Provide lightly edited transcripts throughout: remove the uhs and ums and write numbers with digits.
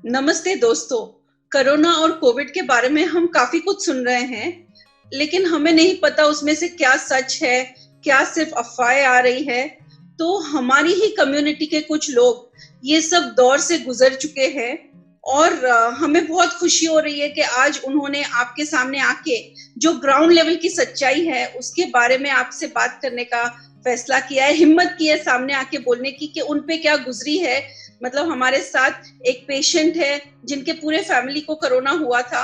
नमस्ते दोस्तों। कोरोना और कोविड के बारे में हम काफी कुछ सुन रहे हैं, लेकिन हमें नहीं पता उसमें से क्या सच है, क्या सिर्फ अफवाहें आ रही है। तो हमारी ही कम्युनिटी के कुछ लोग ये सब दौर से गुजर चुके हैं और हमें बहुत खुशी हो रही है कि आज उन्होंने आपके सामने आके जो ग्राउंड लेवल की सच्चाई है उसके बारे में आपसे बात करने का फैसला किया है, हिम्मत की है सामने आके बोलने की कि उन पे क्या गुजरी है। मतलब हमारे साथ एक पेशेंट है जिनके पूरे फैमिली को कोरोना हुआ था।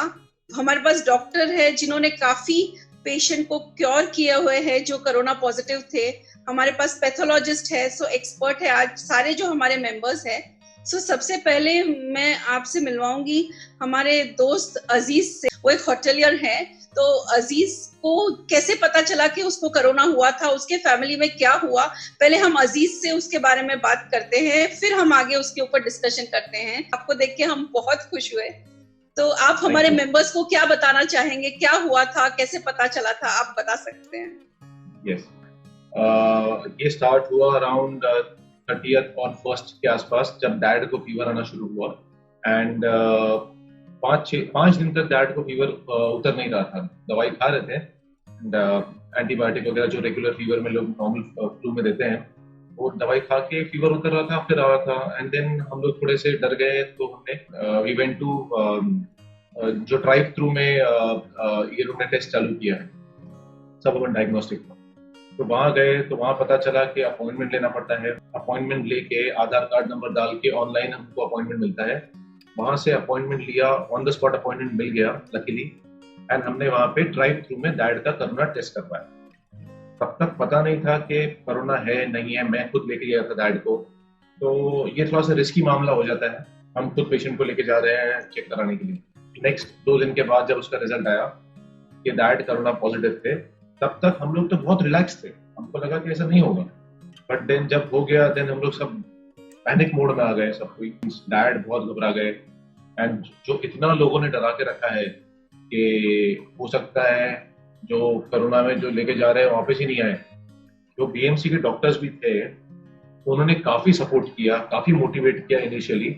हमारे पास डॉक्टर है जिन्होंने काफी पेशेंट को क्योर किए हुए हैं जो कोरोना पॉजिटिव थे। हमारे पास पैथोलॉजिस्ट है, सो एक्सपर्ट है आज सारे जो हमारे मेंबर्स है। सो सबसे पहले मैं आपसे मिलवाऊंगी हमारे दोस्त अजीज से। वो एक होटलियर है, तो अजीज को कैसे पता चला कि उसको कोरोना हुआ था, उसके फैमिली में क्या हुआ, पहले हम अजीज से उसके बारे में बात करते हैं, फिर हम आगे उसके ऊपर डिस्कशन करते हैं। आपको देख के हम बहुत खुश हुए। तो आप हमारे मेंबर्स को क्या बताना चाहेंगे, क्या हुआ था, कैसे पता चला था, आप बता सकते हैं? यस, ये स्टार्ट हुआ अराउंड 30th और 1st के आसपास, जब डैड को फीवर आना शुरू हुआ। एंड 5 दिन तक डैड को फीवर उतर नहीं रहा था। दवाई खा रहे थे एंड एंटीबायोटिक वगैरह जो रेगुलर फीवर में लोग नॉर्मल फ्लू में देते हैं, वो दवाई खा के फीवर उतर रहा था, फिर आ रहा था। एंड देन हम लोग थोड़े से डर गए, तो हमने वी वेंट टू जो ड्राइव थ्रू में ये लोग ने टेस्ट चालू किया है, सब डायग्नोस्टिक। तो वहां गए तो वहां पता चला कि अपॉइंटमेंट लेना पड़ता है। अपॉइंटमेंट लेके आधार कार्ड नंबर डाल के ऑनलाइन हमको अपॉइंटमेंट मिलता है। वहां से अपॉइंटमेंट लिया, ऑन द स्पॉट अपॉइंटमेंट मिल गया लकीली। एंड हमने वहां पे ड्राइव थ्रू में डैड का कोरोना टेस्ट करवाया। तब तक पता नहीं था कि कोरोना है नहीं है। मैं खुद लेके गया था डैड को, तो ये थोड़ा सा रिस्की मामला हो जाता है। हम खुद पेशेंट को लेके जा रहे हैं चेक कराने के लिए। नेक्स्ट 2 दिन के बाद जब उसका रिजल्ट आया कि डैड कोरोना पॉजिटिव थे, तब तक हम लोग तो बहुत रिलैक्स थे। हमको लगा कि ऐसा नहीं होगा, बट देन जब हो गया, देन हम लोग सब पैनिक मोड में आ गए। सब कोई, डैड बहुत घबरा गए। एंड जो इतना लोगों ने डरा के रखा है कि हो सकता है जो कोरोना में जो लेके जा रहे हैं वापस ही नहीं आए। जो बीएमसी के डॉक्टर्स भी थे, उन्होंने काफी सपोर्ट किया, काफी मोटिवेट किया। इनिशियली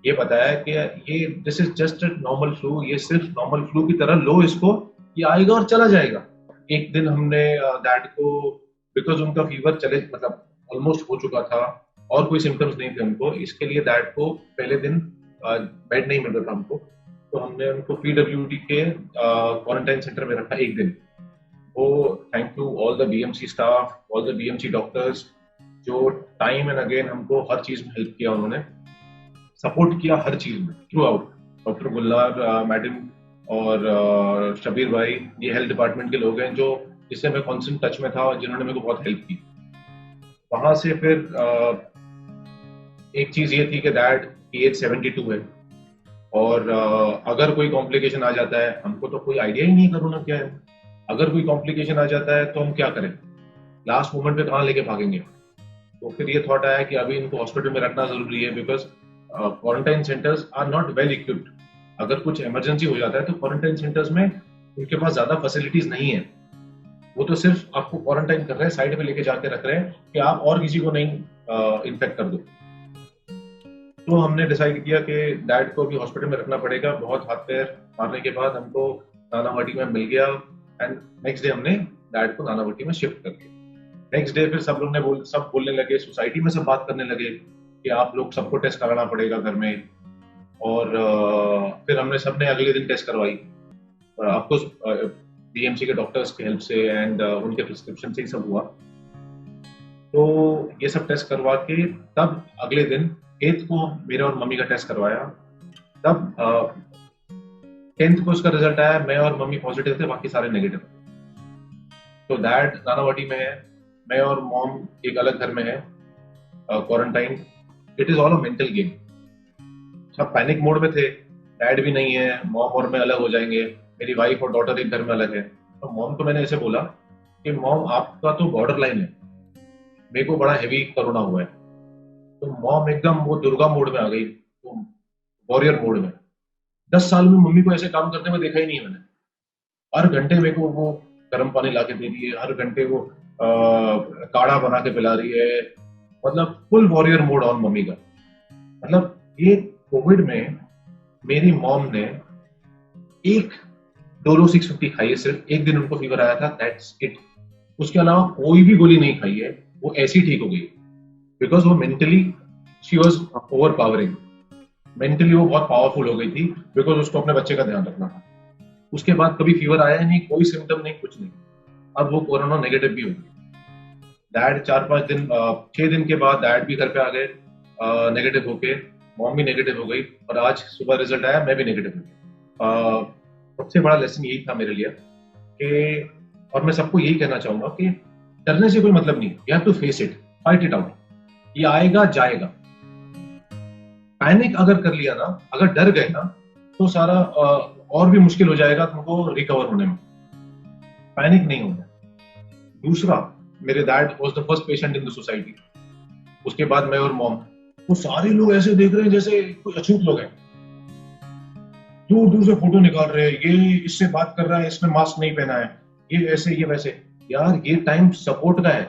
ये बताया कि ये this is just normal flu, ये सिर्फ नॉर्मल फ्लू की तरह लो इसको, ये आएगा और चला जाएगा। एक दिन हमने डैड को, बिकॉज उनका फीवर चले मतलब ऑलमोस्ट हो चुका था और कोई सिम्टम्स नहीं थे उनको, इसके लिए डैड को पहले दिन बेड नहीं मिल रहा था हमको, तो हमने उनको पीडब्ल्यूडी के क्वारंटाइन सेंटर में रखा एक दिन। वो thank you all the BMC staff, all the BMC doctors, जो टाइम एंड अगेन हमको हर चीज में हेल्प किया। उन्होंने सपोर्ट किया हर चीज में through out. Doctor Gulnar madam और शबीर भाई, ये हेल्थ डिपार्टमेंट के लोग हैं जो जिससे मैं कॉन्स्टेंट टच में था और जिन्होंने मेरे को बहुत हेल्प की। वहां से फिर एक चीज ये थी कि डैड की एज 72 है और अगर कोई कॉम्प्लिकेशन आ जाता है, हमको तो कोई आइडिया ही नहीं कोरोना क्या है। अगर कोई कॉम्प्लिकेशन आ जाता है तो हम क्या करें, लास्ट मोमेंट पे कहाँ लेके भागेंगे। तो फिर ये थॉट आया कि अभी इनको हॉस्पिटल में रखना जरूरी है, because quarantine centres are not well equipped. अगर कुछ इमरजेंसी हो जाता है तो क्वारंटाइन सेंटर्स में उनके पास ज्यादा फैसिलिटीज नहीं है। वो तो सिर्फ आपको क्वारंटाइन कर रहे हैं, साइड में लेके जाके रख रहे हैं कि आप और किसी को नहीं इन्फेक्ट कर दो। तो हमने डिसाइड किया कि डैड को भी हॉस्पिटल में रखना पड़ेगा। बहुत हाथ पैर मारने के बाद हमको नानावटी में मिल गया। एंड नेक्स्ट डे हमने डैड को नानावटी में शिफ्ट कर दिया। नेक्स्ट डे फिर सब लोग ने सब बोलने लगे, सोसाइटी में सब बात करने लगे कि आप लोग सबको टेस्ट कराना पड़ेगा घर में। और फिर हमने सबने अगले दिन टेस्ट करवाई, ऑफकोर्स बीएमसी के डॉक्टर्स की हेल्प से एंड उनके प्रिस्क्रिप्शन से ही सब हुआ। तो ये सब टेस्ट करवा के तब अगले दिन 8th को मेरे और मम्मी का टेस्ट करवाया। तब 10th को उसका रिजल्ट आया, मैं और मम्मी पॉजिटिव थे, बाकी सारे नेगेटिव। तो डैड नानावटी में है, मैं और मॉम एक अलग घर में है quarantine. It is all a mental game. सब पैनिक मोड में थे। डैड भी नहीं है, मॉम और मैं अलग हो जाएंगे, मेरी वाइफ और डॉटर एक घर में अलग है। तो मॉम को मैंने ऐसे बोला कि मॉम आपका तो बॉर्डर लाइन है, मेरे को बड़ा हेवी कोरोना हुआ है। तो मॉम एकदम वो दुर्गा मोड में आ गई, तो वॉरियर मोड में। 10 साल में मम्मी को ऐसे काम करते हुए देखा ही नहीं मैंने। हर घंटे मेरे को वो गर्म पानी ला के दे रही है, हर घंटे वो काढ़ा बना के पिला रही है। मतलब full warrior mode on mummy का। मतलब ये कोविड में मेरी मॉम ने एक डोलो 650 खाई है, सिर्फ एक दिन उनको फीवर आया था, दैट्स इट। उसके अलावा कोई भी गोली नहीं खाई है, वो ऐसी ठीक हो गई। बिकॉज वो mentally she was over powering, mentally वो बहुत पावरफुल हो गई थी, बिकॉज उसको अपने बच्चे का ध्यान रखना था। उसके बाद कभी फीवर आया नहीं, कोई सिम्टम नहीं, कुछ नहीं। अब वो कोरोना नेगेटिव भी हो गई। डैड 4-5 दिन 6 दिन के बाद डैड भी घर पे आ गए नेगेटिव होके, मॉम भी नेगेटिव हो गई, और आज सुबह रिजल्ट आया, मैं भी नेगेटिव हो गया। सबसे बड़ा लेसन यही था मेरे लिए कि, और मैं सबको यही कहना चाहूंगा कि डरने से कोई मतलब नहीं, you have to face it, fight it out. ये आएगा जाएगा। पैनिक अगर कर लिया ना, अगर डर गए ना, तो सारा और भी मुश्किल हो जाएगा तुमको रिकवर होने में। पैनिक नहीं होना। दूसरा, मेरे dad was the first patient in the society. उसके बाद मैं और मॉम। वो सारे लोग ऐसे देख रहे हैं जैसे कोई अछूत लोग हैं, दूर दूर से फोटो निकाल रहे हैं, ये इससे बात कर रहा है, इसने मास्क नहीं पहना है, ये ऐसे ये वैसे। यार ये टाइम सपोर्ट का है।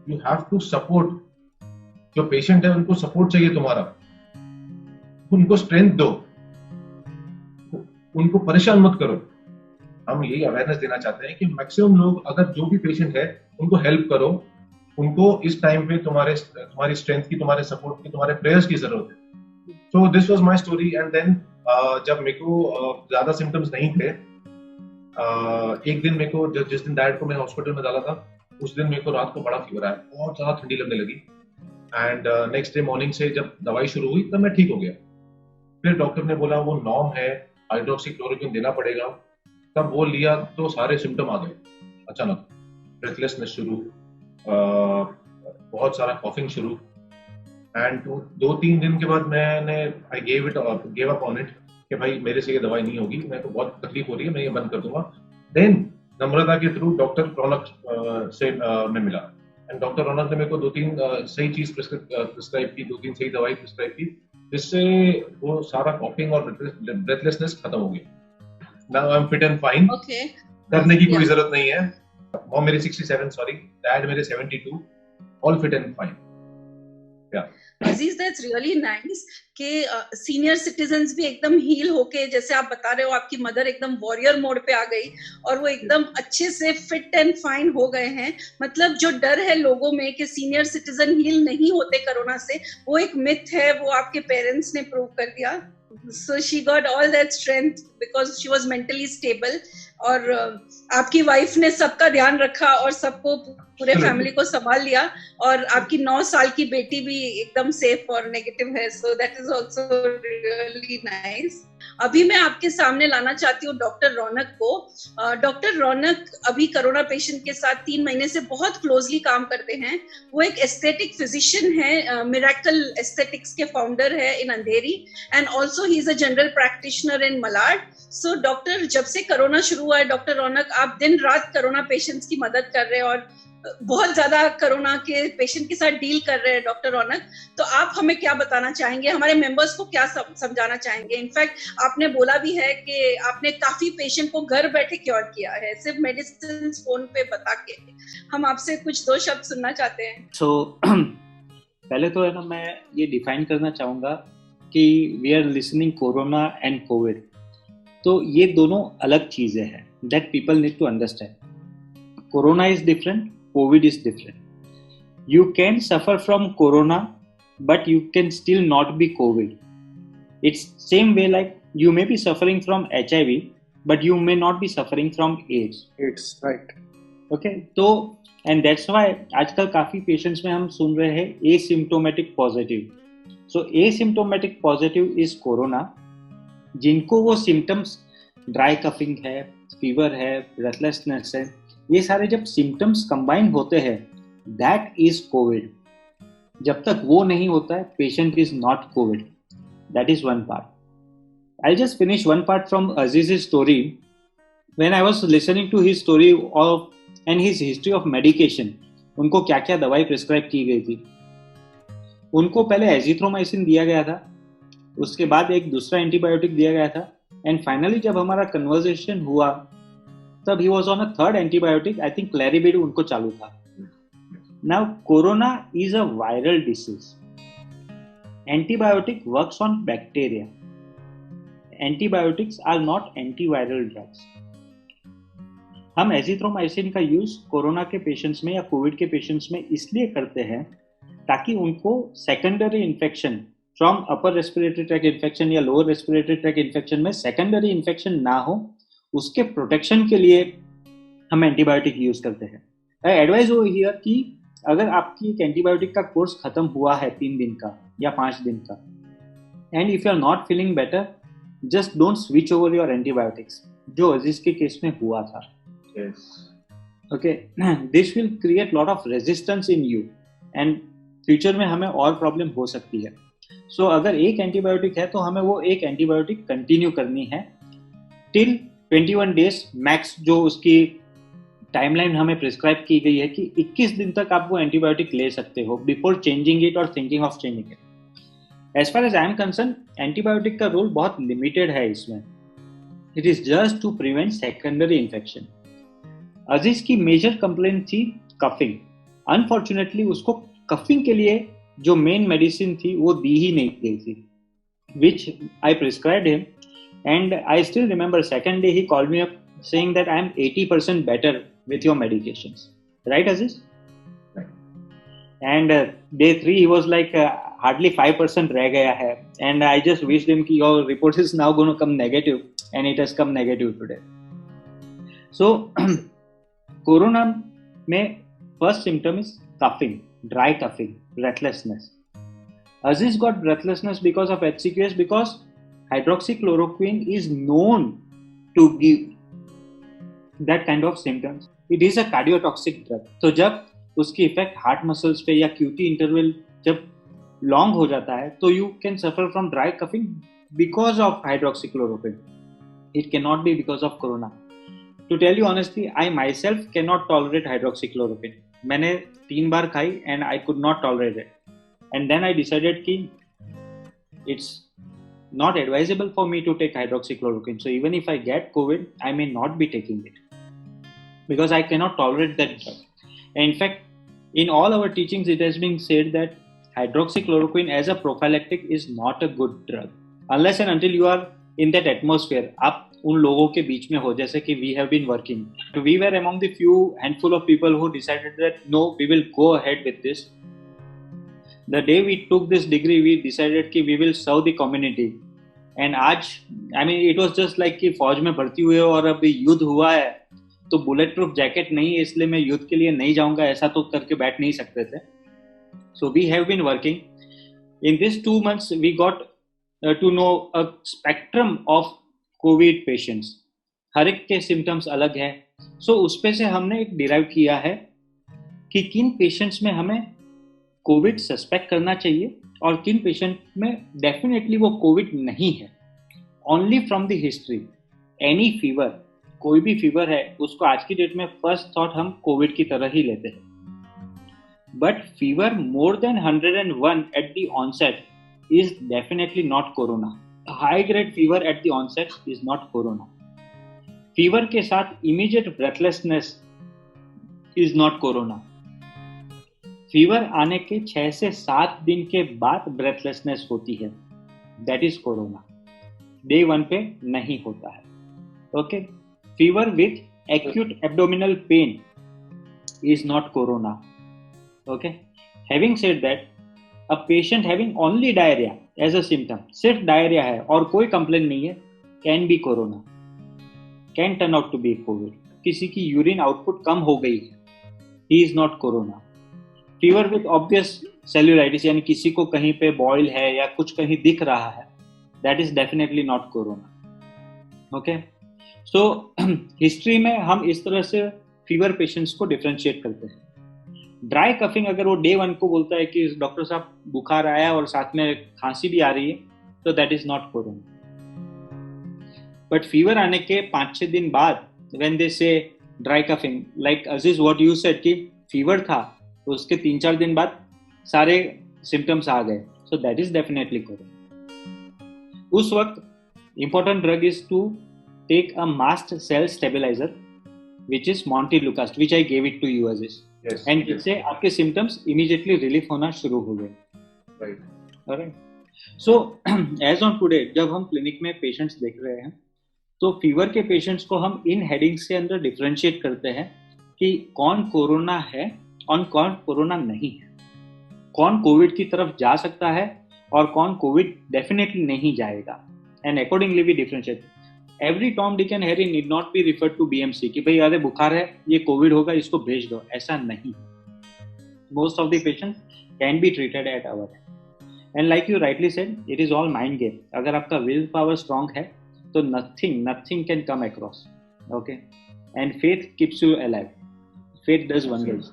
यू हैव टू सपोर्ट जो पेशेंट है, उनको सपोर्ट चाहिए तुम्हारा, उनको स्ट्रेंथ दो, उनको परेशान मत करो। हम यही अवेयरनेस देना चाहते हैं कि मैक्सिमम लोग, अगर जो भी पेशेंट है, उनको हेल्प करो। उनको इस टाइम पे तुम्हारी स्ट्रेंथ की, तुम्हारे सपोर्ट की, तुम्हारे प्रेयर्स की जरूरत है। So this was my story. And then जब मेरे को ज्यादा सिम्टम्स नहीं थे, एक दिन मेरे को, जिस दिन डैड को मैं हॉस्पिटल में डाला था, उस दिन मेरे को रात को बड़ा फीवर आया, बहुत ज्यादा ठंडी लगने लगी। एंड नेक्स्ट डे मॉर्निंग से जब दवाई शुरू हुई, तब मैं ठीक हो गया। फिर डॉक्टर ने बोला वो नॉर्म है, हाइड्रोक्सीक्लोरोक्विन देना पड़ेगा। तब वो लिया तो सारे सिम्टम आ गए अचानक। ब्रेथलेसनेस शुरू, बहुत सारा कॉफिंग शुरू। एंड 2-3 दिन के बाद मैंने I gave up on it कि भाई मेरे से ये दवाई नहीं होगी, मेरे को बहुत तकलीफ हो रही है, मैं ये बंद कर दूंगा। देन नम्रता के थ्रू डॉक्टर रौनक से मैं मिला, एंड डॉक्टर रौनक ने मेरे को 2-3 सही चीज प्रिस्क्राइब की, 2-3 सही दवाई प्रिस्क्राइब की, जिससे वो सारा कॉफिंग और ब्रेथलेसनेस खत्म हो गया। Now I am fit and fine. करने की कोई जरूरत नहीं है। मॉम मेरी 67, सॉरी, डैड मेरे 72, all fit and fine. Aziz, that's really nice कि सीनियर सिटीजन्स भी एकदम हील होके, जैसे आप बता रहे हो आपकी मदर एकदम वॉरियर मोड पे आ गई और वो एकदम अच्छे से फिट एंड फाइन हो गए हैं। मतलब जो डर है लोगों में कि सीनियर सिटीजन हील नहीं होते कोरोना से, वो एक मिथ है, वो आपके पेरेंट्स ने प्रूव कर दिया। So she got all that strength because she was mentally stable. और आपकी वाइफ ने सबका ध्यान रखा और सबको, पूरे फैमिली को संभाल लिया, और आपकी 9 साल की बेटी भी एकदम सेफ और नेगेटिव है। सो that is also really nice. अभी मैं आपके सामने लाना चाहती हूँ डॉक्टर रौनक को। डॉक्टर रौनक अभी कोरोना पेशेंट के साथ 3 महीने से बहुत क्लोजली काम करते हैं। वो एक एस्थेटिक फिजिशियन है, मिरेकल एस्थेटिक्स के फाउंडर है in Andheri, and also he is a general practitioner in Malad. So doctor, जब से कोरोना शुरू हुआ है डॉक्टर रौनक, आप दिन रात कोरोना पेशेंट्स की मदद कर रहे हैं और बहुत ज्यादा कोरोना के पेशेंट के साथ डील कर रहे हैं डॉक्टर रौनक। तो आप हमें क्या बताना चाहेंगे, हमारे मेंबर्स को क्या समझाना चाहेंगे? इनफैक्ट आपने बोला भी है कि आपने काफी पेशेंट को घर बैठे क्योर किया है, सिर्फ मेडिसिन फोन पे बता के। हम आपसे कुछ 2 शब्द सुनना चाहते हैं। पहले तो है ना, मैं ये डिफाइन करना चाहूंगा कि we are listening corona and COVID, तो ये दोनों अलग चीजें हैं, that people need to understand. Corona is different, COVID is different. You can suffer from corona, but you can still not be COVID. It's same way like you may be suffering from HIV, but you may not be suffering from AIDS. It's right. Okay, तो and that's why आजकल काफी patients में हम सुन रहे हैं asymptomatic positive. So asymptomatic positive is corona. जिनको वो symptoms dry coughing है, fever है, breathlessness है, ये सारे जब सिम्टम्स कंबाइन होते हैं, दैट इज कोविड। जब तक वो नहीं होता है, patient is not COVID. That is one part. I just finish one part from Aziz story. When I was listening to his story of and his history of medication, उनको क्या क्या दवाई प्रिस्क्राइब की गई थी। उनको पहले एजिथ्रोमाइसिन दिया गया था, उसके बाद एक दूसरा एंटीबायोटिक दिया गया था, एंड फाइनली जब हमारा कन्वर्सेशन हुआ तब he was on a third antibiotic, I think Claribid उनको चालू था। Now corona is a viral disease. Antibiotic works on bacteria. Antibiotics are not antiviral drugs. हम एजिथ्रोमाइसिन का यूज कोरोना के पेशेंट्स में या कोविड के पेशेंट्स में इसलिए करते हैं ताकि उनको secondary infection from upper respiratory tract infection या लोअर रेस्पिरेटरी ट्रैक इन्फेक्शन में सेकेंडरी इन्फेक्शन ना हो, उसके प्रोटेक्शन के लिए हम एंटीबायोटिक यूज करते हैं। एडवाइस हो हियर कि अगर आपकी एक एंटीबायोटिक का कोर्स खत्म हुआ है 3 दिन का या 5 दिन का, and if you are not feeling better, just don't switch over your antibiotics, जो अजीज के केस में हुआ था। Okay, this will create lot of resistance in you and future में हमें और प्रॉब्लम हो सकती है। सो अगर एक एंटीबायोटिक है तो हमें वो एक एंटीबायोटिक कंटिन्यू करनी है टिल 21 डेज मैक्स, जो उसकी टाइमलाइन हमें प्रिस्क्राइब की गई है कि 21 दिन तक आप वो एंटीबायोटिक ले सकते हो बिफोर चेंजिंग इट और thinking of changing it. As far as I am concern, antibiotic का रोल बहुत लिमिटेड है इसमें। It is just to prevent secondary infection. Aziz की मेजर कंप्लेंट थी कफिंग। अनफॉर्चुनेटली उसको कफिंग के लिए जो मेन मेडिसिन थी वो दी ही नहीं गई थी, which I prescribed him, and I still remember second day he called me up saying that I am 80% better with your medications. Right, Aziz? Right. And day 3 he was like hardly 5% रह गया है, and I just wished him कि your report is now going to come negative, and it has come negative today. So corona में first symptom is coughing, dry coughing, breathlessness. Aziz got breathlessness because of HCQS because hydroxychloroquine is known to give that kind of symptoms. It is a cardiotoxic drug. तो जब उसकी effect heart muscles पे या QT interval जब long हो जाता है तो you can suffer from dry coughing because of hydroxychloroquine. It cannot be because of corona. To tell you honestly, I myself cannot tolerate hydroxychloroquine. मैंने 3 बार खाई and I could not tolerate it. And then I decided कि it's not advisable for me to take hydroxychloroquine. So even if I get COVID, I may not be taking it because I cannot tolerate that drug. And in fact, in all our teachings, it has been said that hydroxychloroquine as a prophylactic is not a good drug unless and until you are in that atmosphere. आप उन लोगों के बीच में हो, जैसे कि we have been working. We were among the few handful of people who decided that no, we will go ahead with this. The day we took this degree, we decided कि we will serve the community. And आज, I mean, it was just like कि फौज में भर्ती हुए और अभी युद्ध हुआ है तो बुलेट प्रूफ जैकेट नहीं है इसलिए मैं युद्ध के लिए नहीं जाऊंगा, ऐसा तो करके बैठ नहीं सकते थे। So we have been working in this 2 months. We got to know a spectrum of covid patients, हर एक के सिम्टम्स अलग है। सो उस पे से हमने एक डिराइव किया है कि किन पेशेंट्स में हमें कोविड सस्पेक्ट करना चाहिए और किन पेशेंट में डेफिनेटली वो कोविड नहीं है। Only from the history, any fever, कोई भी फीवर है उसको आज की डेट में फर्स्ट थॉट हम कोविड की तरह ही लेते हैं। But fever more than 101 at the onset is definitely not corona. High grade fever at the onset is not corona. Fever के साथ immediate breathlessness is not corona. Fever आने के 6 से 7 दिन के बाद ब्रेथलेसनेस होती है, दैट इज कोरोना। डे 1 पे नहीं होता है। Okay, fever with acute abdominal pain is not corona. Okay, having said that, a patient having only diarrhea as a symptom, सिर्फ डायरिया है और कोई कंप्लेन नहीं है, can be corona, can turn out to be COVID. किसी की urine output कम हो गई है, he is not corona. Fever with obvious cellulitis, यानी किसी को कहीं पे बॉयल है या कुछ कहीं दिख रहा है, that is definitely not corona. Okay, so history में हम इस तरह से फीवर पेशेंट्स को डिफरेंशिएट करते हैं। ड्राई कफिंग अगर वो डे 1 को बोलता है कि डॉक्टर साहब बुखार आया और साथ में खांसी भी आ रही है, तो that is not corona. But fever आने के 5-6 दिन बाद व्हेन दे से dry coughing, like Aziz what you said कि फीवर था तो उसके 3-4 दिन बाद सारे सिम्टम्स आ गए, so that is definitely corona. उस वक्त important drug is to take a mast cell stabiliser which is montelukast, which I gave it to you as is. And जिससे आपके symptoms immediately relief होना शुरू हो गए. Right. Alright. So as on today जब हम क्लिनिक में patients देख रहे हैं तो फीवर के पेशेंट्स को हम इन हेडिंग्स के अंदर डिफरेंशिएट करते हैं कि कौन कोरोना है और कौन कोरोना नहीं है, कौन कोविड की तरफ जा सकता है और कौन कोविड डेफिनेटली नहीं जाएगा, and accordingly we differentiate. Every Tom Dick and Harry need not be referred to BMC कि भाई अरे बुखार है, ये कोविड होगा, इसको भेज दो. ऐसा नहीं. Most of the patients can be treated at our and like you rightly said, it is all mind game. अगर आपका विल पावर स्ट्रांग है तो nothing can come across. Okay, and faith keeps you alive. Faith does wonders.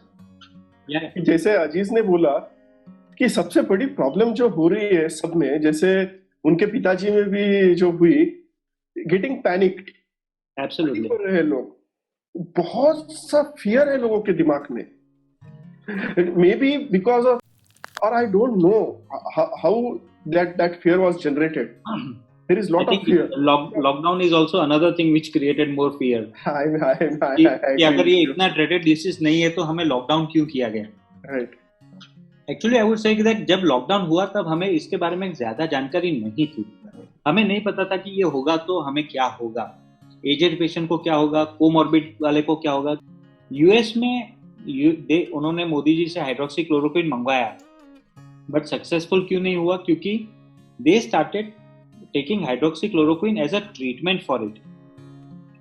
Yeah. जैसे अजीज ने बोला कि सबसे बड़ी प्रॉब्लम जो हो रही है सब में, जैसे उनके पिताजी में भी जो हुई, गेटिंग पैनिक्ड. Absolutely. हो रहे हैं लोग, बहुत सा फियर है लोगों के दिमाग में. मे बी बिकॉज ऑफ, और I don't know how that fear was generated. There is lot of fear. Lockdown is also another thing which created more fear. कि अगर ये इतना dreaded disease नहीं है तो हमें लॉकडाउन क्यों किया गया? Right. Actually, I would say that जब लॉकडाउन हुआ तब हमें इसके बारे में ज्यादा जानकारी नहीं थी. हमें नहीं पता था कि ये होगा तो हमें क्या होगा, एजेड पेशेंट को क्या होगा, कोमॉर्बिड वाले को क्या होगा. यूएस में उन्होंने मोदी जी से हाइड्रोक्सीक्लोरोक्विन मंगवाया, बट सक्सेसफुल क्यों नहीं हुआ? क्योंकि they started taking hydroxychloroquine as a treatment for it.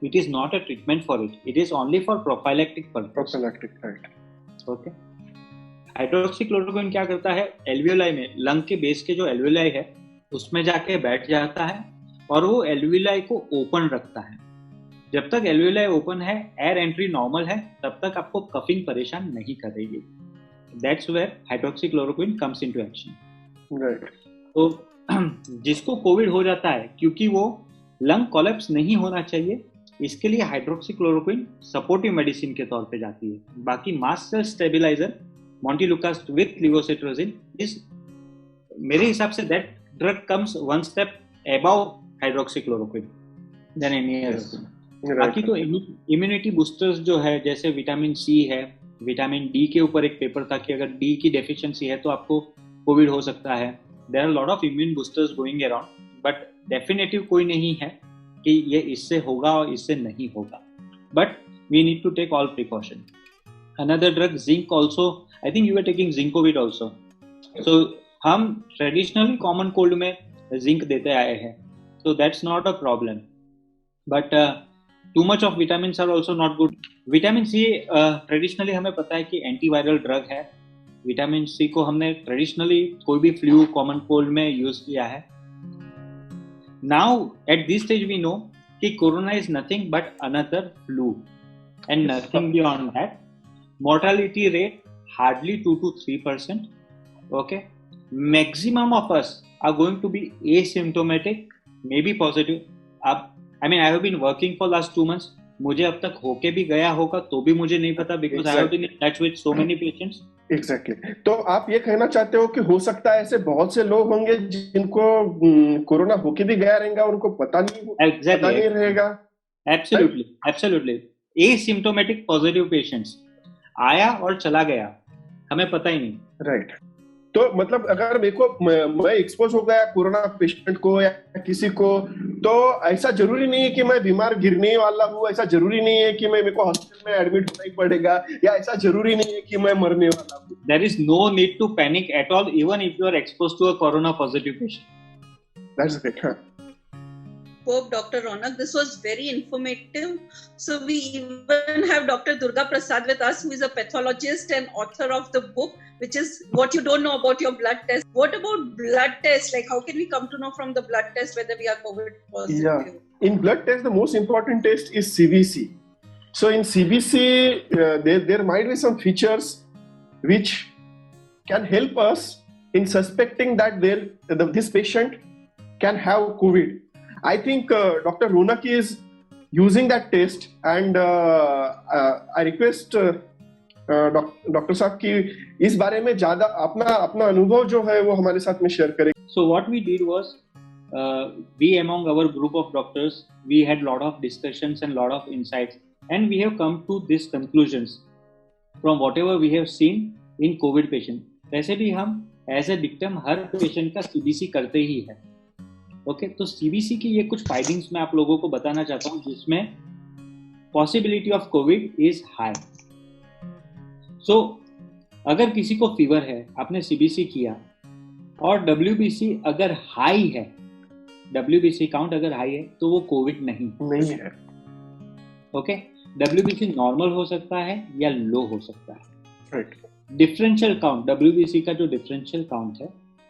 It is not a treatment for it. It is only for prophylactic purpose. Prophylactic, right. Okay. Hydroxychloroquine क्या करता है? एल्वियोलाई में, लंग के बेस के जो एल्वियोलाई है उसमें जाके बैठ जाता है और वो एल्वियोलाई को ओपन रखता है. जब तक एल्वियोलाई ओपन है, एयर एंट्री नॉर्मल है, तब तक आपको कफिंग परेशान नहीं करेगी. That's where hydroxychloroquine comes into action. Right. तो जिसको कोविड हो जाता है, क्योंकि वो लंग कोलैप्स नहीं होना चाहिए, इसके लिए हाइड्रोक्सीक्लोरोक्विन सपोर्टिव मेडिसिन के तौर पे जाती है. बाकी mast cell stabiliser montelukast with levocetirizine is, मेरे हिसाब से that drug comes one step above hydroxychloroquine than any other. बाकी तो इम्यूनिटी बूस्टर्स जो है, जैसे विटामिन सी है, विटामिन डी के ऊपर एक पेपर था कि अगर डी की डेफिशिएंसी है तो आपको कोविड हो सकता है. There are a lot of immune boosters going around, but definitive कोई नहीं है कि ये इससे होगा और इससे नहीं होगा. But we need to take all precaution. Another drug, zinc also. I think you were taking Zincovid also. So हम traditionally common cold में zinc देते आए हैं, so that's not a problem. But too much of vitamins are also not good. Vitamin C traditionally हमें पता है कि antiviral drug है. विटामिन सी को हमने ट्रेडिशनली कोई भी फ्लू, कॉमन कोल्ड में यूज किया है. Now at this stage we know कि corona is nothing but another flu and nothing beyond that. Mortality rate hardly 2 to 3%. Okay, maximum of us are going to be asymptomatic, maybe positive. अब I mean I have been working for last 2 months. मुझे अब तक होके भी गया होगा तो भी मुझे नहीं पता, because I have been in touch with so many patients. Exactly. तो आप ये कहना चाहते हो कि हो सकता है ऐसे बहुत से लोग होंगे जिनको कोरोना होके भी गया रहेगा, उनको पता नहीं रहेगा. एब्सोल्युटली. एसिम्प्टोमेटिक पॉजिटिव पेशेंट्स, आया और चला गया, हमें पता ही नहीं. राइट. तो मतलब अगर मैं एक्सपोज हो गया कोरोना पेशेंट को या किसी को, तो ऐसा जरूरी नहीं है कि मैं बीमार गिरने वाला हूँ, ऐसा जरूरी नहीं है कि मेरे को हॉस्पिटल में एडमिट होना ही पड़ेगा, या ऐसा जरूरी नहीं है कि मैं मरने वाला हूँ. There is no need to panic at all, even if you are exposed to a corona positive patient. That's it. Pope Dr. Ronak, this was very informative. So we even have Dr. Durga Prasad with us, who is a pathologist and author of the book, which is What You Don't Know About Your Blood Test. What about blood tests? Like, how can we come to know from the blood test whether we are COVID positive? Yeah. In blood test, the most important test is CBC. So in CBC, there might be some features which can help us in suspecting that this patient can have COVID. I think Dr. Ronak is using that test, and I request doctor साहब की इस बारे में ज्यादा अपना अनुभव जो है वो हमारे साथ में शेयर करें. So what we did was, we among our group of doctors, we had lot of discussions and lot of insights, and we have come to these conclusions from whatever we have seen in COVID patient. वैसे भी हम as a dictum हर patient का CBC करते ही है। Okay, तो CBC की ये कुछ फाइंडिंग्स मैं आप लोगों को बताना चाहता हूँ जिसमें possibility of covid is high. So अगर किसी को फीवर है, आपने सीबीसी किया और डब्ल्यूबीसी अगर हाई है, डब्ल्यूबीसी काउंट अगर हाई है तो वो कोविड नहीं है। ओके, डब्ल्यूबीसी नॉर्मल हो सकता है या लो हो सकता है। राइट। डिफरेंशियल काउंट, डब्ल्यूबीसी का जो डिफरेंशियल काउंट है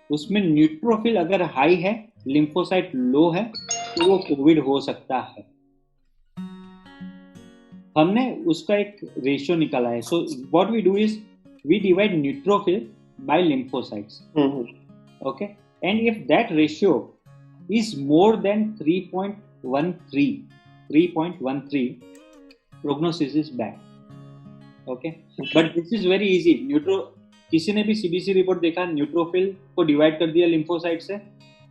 उसमें न्यूट्रोफिल अगर हाई है, लिम्फोसाइट लो है, तो वो कोविड हो सकता है। हमने उसका एक रेशियो निकाला है। So what we do is we divide neutrophil by lymphocytes. Okay, and if that ratio is more than 3.13, prognosis is bad. Okay, but this is very easy. किसी ने भी सीबीसी रिपोर्ट देखा, न्यूट्रोफिल को divide कर दिया lymphocyte से,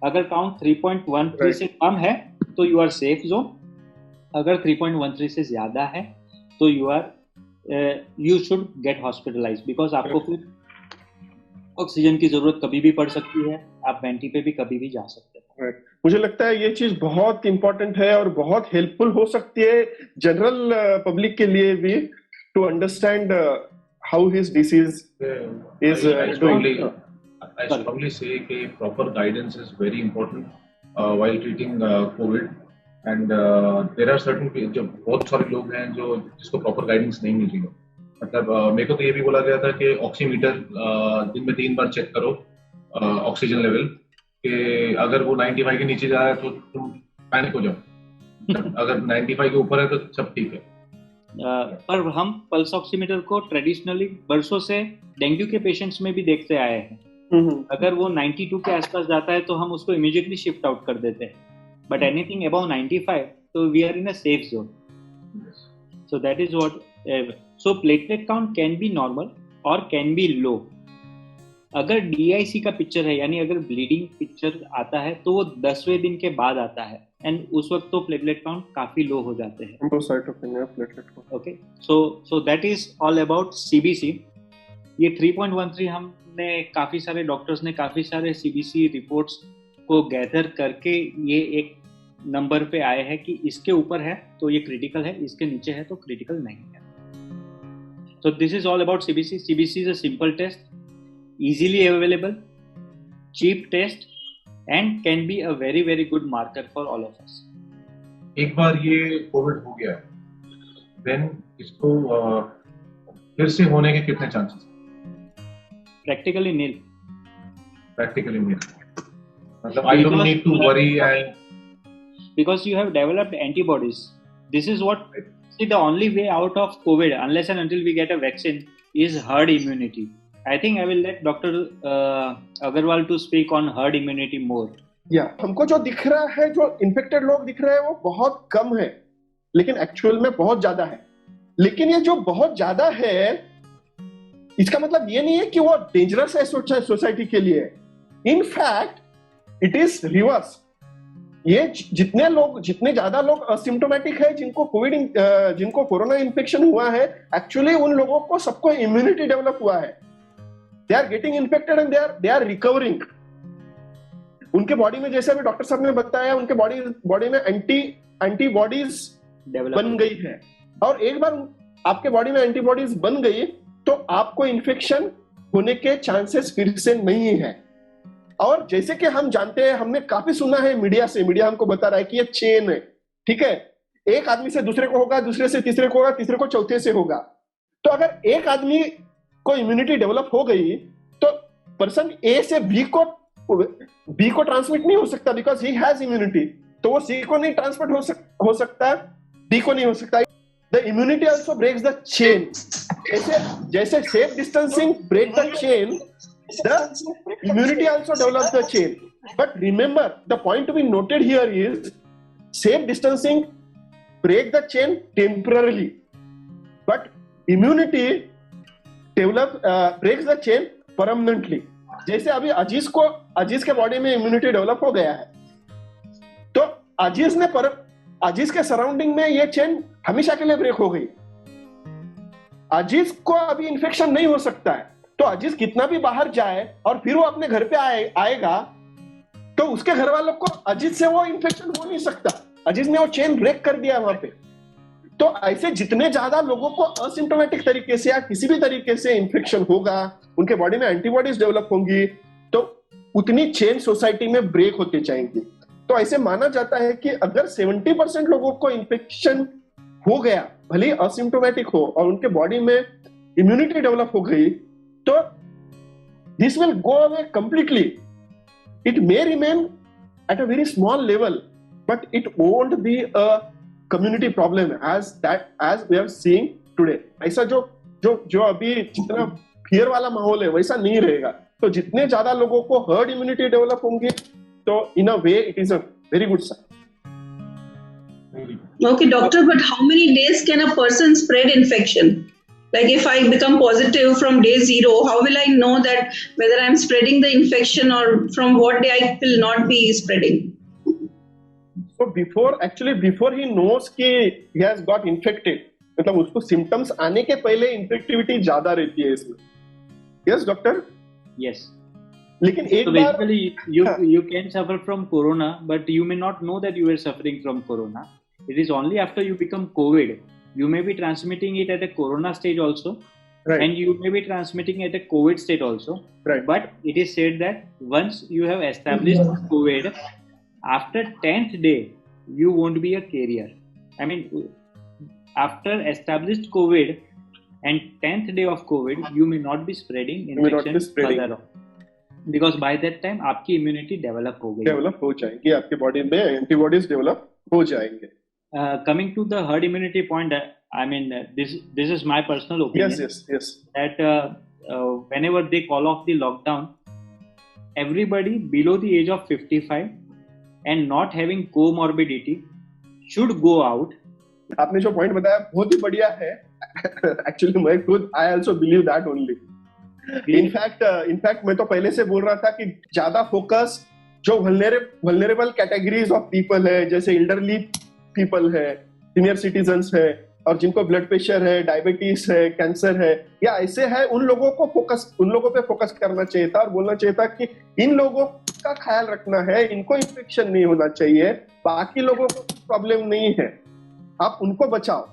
अगर count 3.13 से कम है तो यू आर सेफ जोन, अगर 3.13 से ज्यादा है तो you should get hospitalise, because आपको फिर ऑक्सीजन की जरूरत कभी भी पड़ सकती है, आप वेंटी पे भी कभी भी जा सकते हैं। Right. मुझे लगता है ये चीज बहुत इंपॉर्टेंट है और बहुत हेल्पफुल हो सकती है जनरल पब्लिक के लिए भी, to understand how his disease is doing. I strongly say कि proper guidance is very important while treating COVID, and there are certain जो बहुत सारे लोग हैं जो जिसको proper guidance नहीं मिल रही है। मतलब मेरे को तो ये भी बोला गया था कि ऑक्सीमीटर दिन में 3 बार चेक करो ऑक्सीजन लेवल, कि अगर वो 95 के नीचे जा रहा है तो तुम पैनिक हो जाओ, अगर 95 के ऊपर है तो सब ठीक है। पर हम पल्स ऑक्सीमीटर को ट्रेडिशनली वर्षों से डेंगू के पेशेंट्स में भी देखते आए हैं। अगर वो 92 के आसपास जाता है तो हम उसको इमीडिएटली शिफ्ट आउट कर देते हैं, बट एनीथिंग अबव 95 तो we are in a safe zone. So that is what. So platelet count can be normal और कैन बी लो। अगर डीआईसी का पिक्चर है, यानी अगर ब्लीडिंग पिक्चर आता है तो वो 10वें दिन के बाद आता है, एंड उस वक्त तो प्लेटलेट काउंट काफी लो हो जाते हैं। Okay, so that is all about CBC. ये 3.13 हमने काफी सारे डॉक्टर्स ने काफी सारे सीबीसी रिपोर्ट्स को गैदर करके ये एक नंबर पे आए हैं कि इसके ऊपर है तो ये क्रिटिकल है, इसके नीचे है तो क्रिटिकल नहीं है। So this is all about CBC. CBC is a simple test, easily available, cheap test, and can be a very very good marker for all of us. एक बार ये कोविड हो गया है, then इसको फिर से होने के कितने chances? Practically nil. Practically nil. मतलब I don't need to worry, and because you have developed antibodies. This is what see the only way out of COVID, unless and until we get a vaccine, is herd immunity. I think I will let Dr. Agarwal to speak on herd immunity more. हमको जो दिख रहा है, जो infected लोग दिख रहे हैं वो बहुत कम है, लेकिन एक्चुअल में बहुत ज्यादा है। लेकिन ये जो बहुत ज्यादा है इसका मतलब ये नहीं है कि वो डेंजरस है सोसाइटी के लिए। In fact it is reverse. ये जितने ज्यादा लोग असिम्प्टोमेटिक है, जिनको कोरोना इन्फेक्शन हुआ है, एक्चुअली उन लोगों को सबको इम्यूनिटी डेवलप हुआ है। They are getting infected and they are recovering. उनके बॉडी में, जैसे अभी डॉक्टर साहब ने बताया, उनके बॉडी में एंटीबॉडीज बन गई है, और एक बार आपके बॉडी में एंटीबॉडीज बन गई तो आपको इन्फेक्शन होने के चांसेस फिर से नहीं है। और जैसे कि हम जानते हैं, हमने काफी सुना है मीडिया हमको बता रहा है कि ये चेन है, ठीक है, एक आदमी से दूसरे को होगा, दूसरे से तीसरे को होगा, तीसरे को चौथे से होगा। तो अगर एक आदमी को इम्यूनिटी डेवलप हो गई तो पर्सन ए से बी को ट्रांसमिट नहीं हो सकता, बिकॉज ही हैज इम्यूनिटी। तो वो सी को नहीं ट्रांसमिट हो सकता, डी को नहीं हो सकता। The immunity also breaks the chain. जैसे safe distancing break the chain, the immunity also develop the chain. But remember, the point to be noted here is safe distancing break the chain temporarily, but immunity breaks the chain permanently. जैसे अभी अजीज के body में immunity develop हो गया है, तो अजीज के surrounding में ये चेन हमेशा के लिए ब्रेक हो गई। अजीज को अभी इन्फेक्शन नहीं हो सकता है, तो अजीज कितना भी बाहर जाए और फिर वो अपने घर पे आएगा तो उसके घर वालों को अजीज से वो इन्फेक्शन हो नहीं सकता, अजीज ने वो चेन ब्रेक कर दिया वहां पे। तो ऐसे जितने ज्यादा लोगों को असिम्प्टोमेटिक तरीके से या किसी भी तरीके से इन्फेक्शन होगा, उनके बॉडी में एंटीबॉडीज डेवलप होंगी, तो उतनी चेन सोसाइटी में ब्रेक होती जाएंगी। तो ऐसे माना जाता है कि अगर 70% लोगों को इन्फेक्शन हो गया, भले असिम्प्टोमेटिक हो, और उनके बॉडी में इम्यूनिटी डेवलप हो गई, तो this will go away completely. It may remain at a very small level, but it won't be a community problem as we are seeing today। ऐसा जो अभी जितना फियर वाला माहौल है वैसा नहीं रहेगा। तो जितने ज्यादा लोगों को हर्ड इम्यूनिटी डेवलप होंगे, तो in a way it is a very good sign. Okay, doctor, but how many days can a person spread infection? Like if I become positive from day 0, how will I know that whether I'm spreading the infection, or from what day I will not be spreading? So before he knows कि he has got infected, मतलब उसको symptoms आने के पहले infectivity ज्यादा रहती है इसमें। Yes, doctor? Yes. लेकिन एक So bar basically you can suffer from corona, but you may not know that you are suffering from corona. It is only after you become COVID, you may be transmitting it at a corona stage also, right, and you may be transmitting at a COVID state also. right, But it is said that once you have established COVID, after 10th day, you won't be a carrier. I mean, after established COVID and 10th day of COVID, you may not be spreading infection further on. Because by that time, आपकी immunity develop हो गई। Develop हो जाएंगी, आपके body में antibodies develop हो जाएंगे। Coming to the herd immunity point, I mean, this is my personal opinion. Yes. That whenever they call off the lockdown, everybody below the age of 55 and not having comorbidity should go out. आपने जो point बताया बहुत ही बढ़िया है। Actually मैं खुद I also believe that only. In fact मैं तो पहले से बोल रहा था कि ज्यादा फोकस जो वल्नरेबल कैटेगरीज ऑफ पीपल है, जैसे एल्डरली पीपल है, सीनियर सिटीजन्स है, और जिनको ब्लड प्रेशर है, डायबिटीज है, कैंसर है, या ऐसे है, उन लोगों पे फोकस करना चाहिए था और बोलना चाहिए था कि इन लोगों का ख्याल रखना है, इनको इन्फेक्शन नहीं होना चाहिए, बाकी लोगों को प्रॉब्लम नहीं है, आप उनको बचाओ।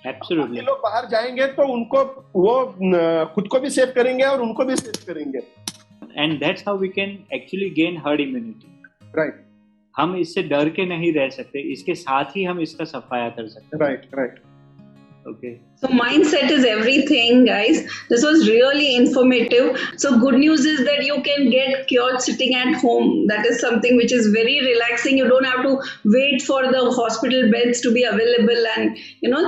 Absolutely. लोग बाहर जाएंगे तो उनको वो खुद को भी सेव करेंगे और उनको भी सेव करेंगे। And that's how we can actually gain herd immunity. Right. हम इससे डर के नहीं रह सकते, इसके साथ ही हम इसका सफाया कर सकते हैं। Right. Okay. So mindset is everything, guys. This was really informative. So good news is that you can get cured sitting at home. That is something which is very relaxing. You don't have to wait for the hospital beds to be available, and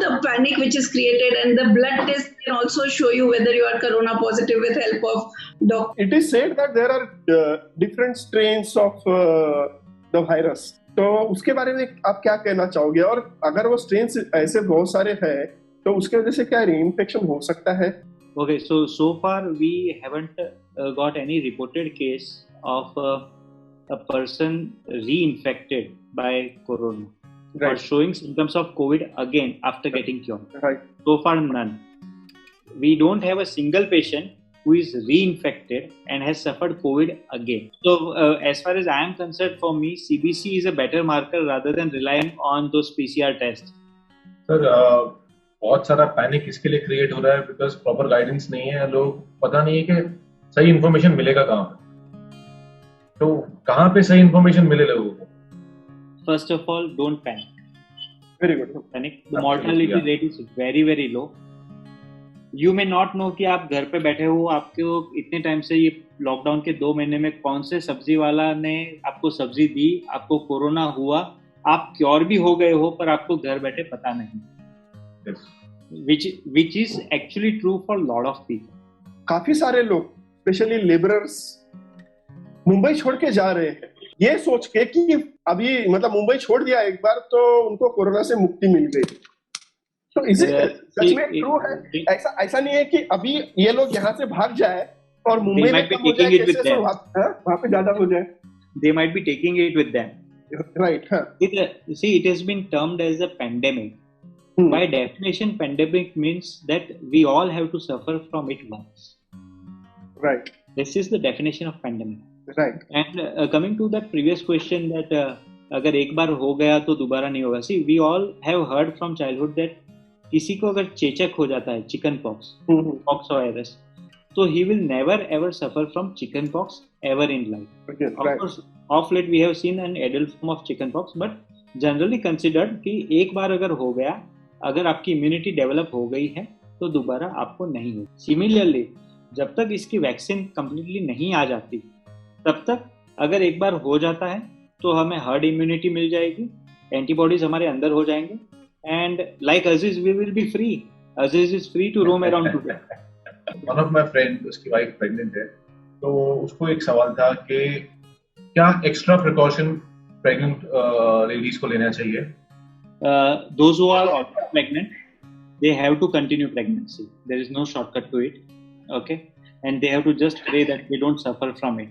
the panic which is created, and the blood test can also show you whether you are corona positive with help of doctor. It is said that there are different strains of the virus. तो उसके बारे में आप क्या कहना चाहोगे? और अगर वो स्ट्रेन्स ऐसे बहुत सारे हैं तो उसके वजह से क्या रीइंफेक्शन हो सकता है? Okay, so far we haven't got any reported case of a person reinfected by corona, right, or showing symptoms of COVID again after getting cured. Right. So far none. We don't have a single patient who is reinfected and has suffered COVID again. So as far as I am concerned, for me, CBC is a better marker rather than relying on those PCR tests. Sir, बहुत सारा panic इसके लिए create हो रहा है because proper guidance नहीं है, लोग पता नहीं है कि सही इन्फॉर्मेशन मिलेगा कहाँ पे, तो कहाँ पे सही इन्फॉर्मेशन मिले लोगों को? First of all, don't panic. Very good. Panic. The mortality rate is very very low. You may not know कि आप घर पे बैठे हो, आपको इतने टाइम से ये लॉकडाउन के 2 महीने में कौन से सब्जी वाला ने आपको सब्जी दी, आपको कोरोना हुआ, आप क्योर भी हो गए हो, पर आपको घर बैठे पता नहीं। Yes. Which is actually true for a lot of people. काफी सारे लोग, स्पेशली लेबरर्स, मुंबई छोड़ के जा रहे हैं ये सोच के कि अभी मतलब मुंबई छोड़ दिया एक बार तो उनको कोरोना से मुक्ति मिल गई। तो इसे सच में ट्रू है? ऐसा नहीं है कि अभी ये लोग यहाँ से भाग जाए और मुंबई में कम हो जाए, कैसे वहाँ पे ज्यादा हो जाए। They might be taking it with them. Right. See, it has been termed as a pandemic. By definition, pandemic means that we all have to suffer from it once. Right. This is the definition of pandemic. Right. And coming to that previous question that अगर एक बार हो गया तो दोबारा नहीं होगा. See, we all have heard from childhood that किसी को अगर चेचक हो जाता है, चिकन पॉक्स, पॉक्स वायरस, तो he will never ever suffer from chicken pox ever in life. Okay, of right. course, of late we have seen an adult form of chicken pox, but generally considered कि एक बार अगर हो गया, अगर आपकी immunity develop हो गई है तो दोबारा आपको नहीं होगी. सिमिलरली जब तक इसकी वैक्सीन कंप्लीटली नहीं आ जाती, तब तक अगर एक बार हो जाता है तो हमें हर्ड इम्यूनिटी मिल जाएगी, एंटीबॉडीज हमारे अंदर हो जाएंगे, and like Aziz we will be free. Aziz is free to roam around today. One of my friend, उसकी वाइफ प्रेग्नेंट है, तो उसको एक सवाल था कि क्या एक्स्ट्रा प्रिकॉशन प्रेग्नेंट लेडीज को लेना चाहिए? Those who are already pregnant, they have to continue pregnancy. There is no shortcut to it. Okay, and they have to just pray that they don't suffer from it,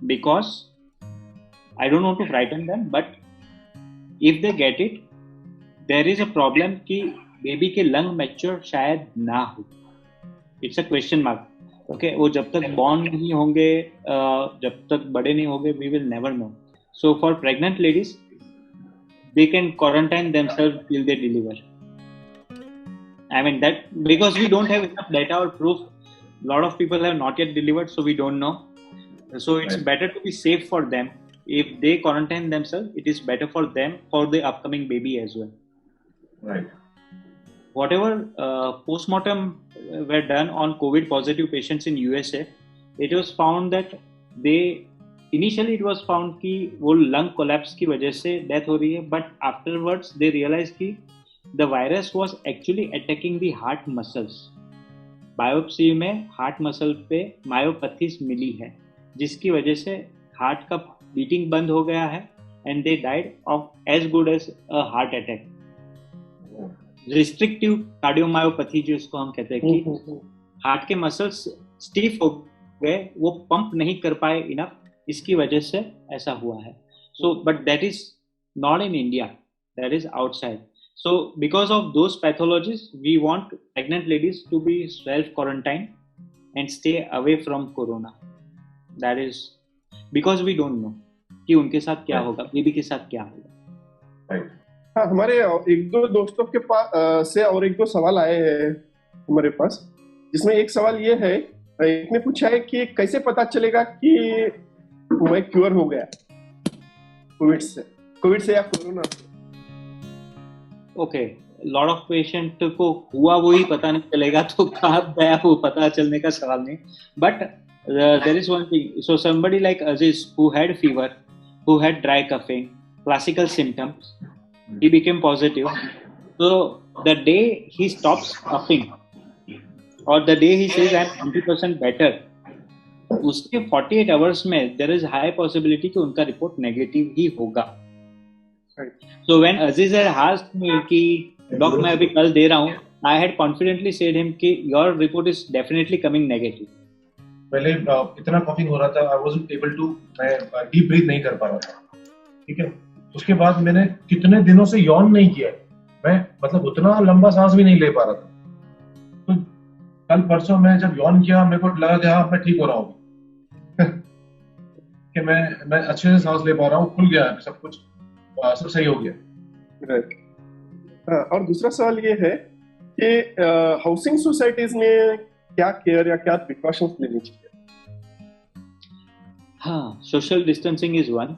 because I don't want to frighten them, but if they get it, there is a problem कि baby के lung mature शायद ना हो. It's a question mark. Okay, वो जब तक born नहीं होंगे, जब तक बड़े नहीं होंगे, we will never know. So for pregnant ladies, they can quarantine themselves till they deliver. I mean that because we don't have enough data or proof. A lot of people have not yet delivered, so we don't know. So it's better to be safe for them. If they quarantine themselves, it is better for them, for the upcoming baby as well. Right. Whatever postmortem were done on COVID positive patients in USA, it was found that initially it was found कि वो lung collapse की वजह से death हो रही है, but afterwards they realized कि the virus was actually attacking the heart muscles. Biopsy में हार्ट मसल पे मायोपैथीज मिली है, जिसकी वजह से हार्ट का बीटिंग बंद हो गया है, and they died of as good as a heart attack. Restrictive cardiomyopathy जिसको हम कहते हैं कि हार्ट के मसल्स स्टीफ हो गए, वो पंप नहीं कर पाए इनफ, इसकी वजह से ऐसा हुआ है. So but that is not in India, that is outside. So because of those pathologies we want pregnant ladies to be self quarantine and stay away from corona. That is because we don't know कि उनके साथ क्या होगा, baby के साथ क्या होगा. हाँ, हमारे एक दो दोस्तों के पास से और एक दो सवाल आए हैं हमारे पास, जिसमें एक सवाल ये है, एक ने पूछा है कि कैसे पता चलेगा कि मैं क्योर हो गया कोविड से या कोरोना से. ओके, लॉट ऑफ पेशेंट को हुआ वो ही पता नहीं चलेगा, तो कहाँ गया वो पता चलने का सवाल नहीं. But there is one thing. So somebody like Aziz who had fever, who had dry coughing, classical symptoms, he became positive. So the day he stops coughing or the day he says I'm 100% better, उसके 48 hours में there is high possibility कि उनका report negative ही होगा. So when Aziz had asked me कि doctor मैं अभी कल दे रहा हूँ, I had confidently said him कि your report is definitely coming negative. पहले इतना कॉफिंग हो रहा था, I wasn't able to, मैं डीप ब्रीथ नहीं कर पा रहा था. ठीक है, उसके बाद मैंने कितने दिनों से यौन नहीं किया, मैं मतलब उतना लंबा सांस भी नहीं ले पा रहा था. तो कल परसों मैं जब यौन किया, मेरे को लगा कि हाँ मैं ठीक हो रहा हूँ कि मैं अच्छे से सांस ले पा रहा हूँ, खुल गया है सब कुछ, सब सही हो गया. राइट. और दूसरा सवाल ये है कि हाउसिंग सोसाइटीज में क्या केयर या क्या प्रिकॉशंस लेनी चाहिए? हाँ, social distancing is one.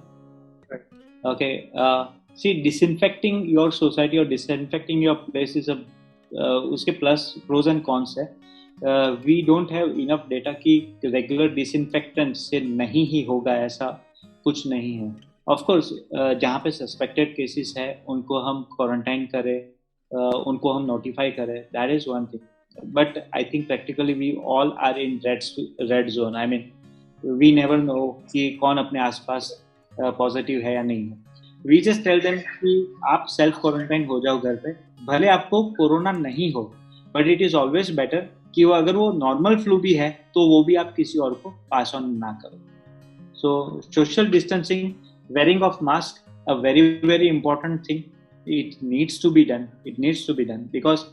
Okay, see, disinfecting your society or disinfecting your place is उसके plus pros and cons है. We don't have enough data कि regular disinfectant से नहीं ही होगा, ऐसा कुछ नहीं है. Of course, जहाँ पे suspected cases है उनको हम quarantine करें, उनको हम notify करें, that is one thing. But I think practically we all are in red zone. I mean, we never know कि कौन अपने आसपास पॉजिटिव है या नहीं है. वी जस्ट टेल देम कि आप सेल्फ क्वारंटाइन हो जाओ घर पे, भले आपको कोरोना नहीं हो, but it is always better कि वो अगर वो नॉर्मल फ्लू भी है तो वो भी आप किसी और को पास ऑन ना करो. So social distancing, wearing of mask, a very very important thing. It needs to be done because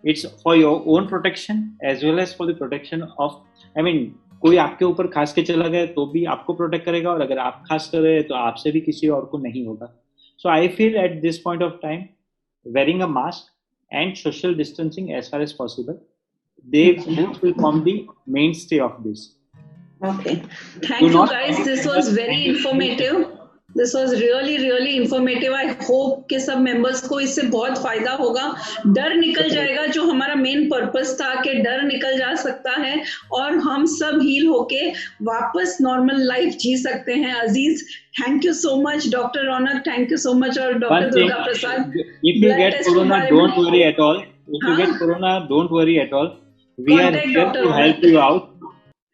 it's for your own protection as well as for the protection of, I mean, कोई आपके ऊपर खास के चला गया तो भी आपको प्रोटेक्ट करेगा, और अगर आप खास कर रहे हैं तो आपसे भी किसी और को नहीं होगा. So I feel at this point of time wearing a mask and social distancing as far as possible, they both will form the mainstay of this. Okay, thank you guys, this was very informative. This was really informative. I hope कि सब members को इससे बहुत फायदा होगा. डर निकल जाएगा, जो हमारा मेन पर्पस था कि डर निकल जा सकता है और हम सब हील होके वापस नॉर्मल लाइफ जी सकते हैं. Aziz, thank you so much. Doctor Raunak, thank you so much. और doctor Durga Prasad, if you get corona, don't worry at all. If you get corona, don't worry at all. We are here to help you out.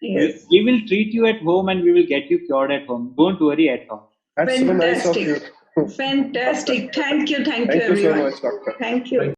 Yes. We will treat you at home and we will get you cured at home. Don't worry at all. That's so nice of you. Fantastic. Thank you Thank you so everyone. much, doctor. Thank you.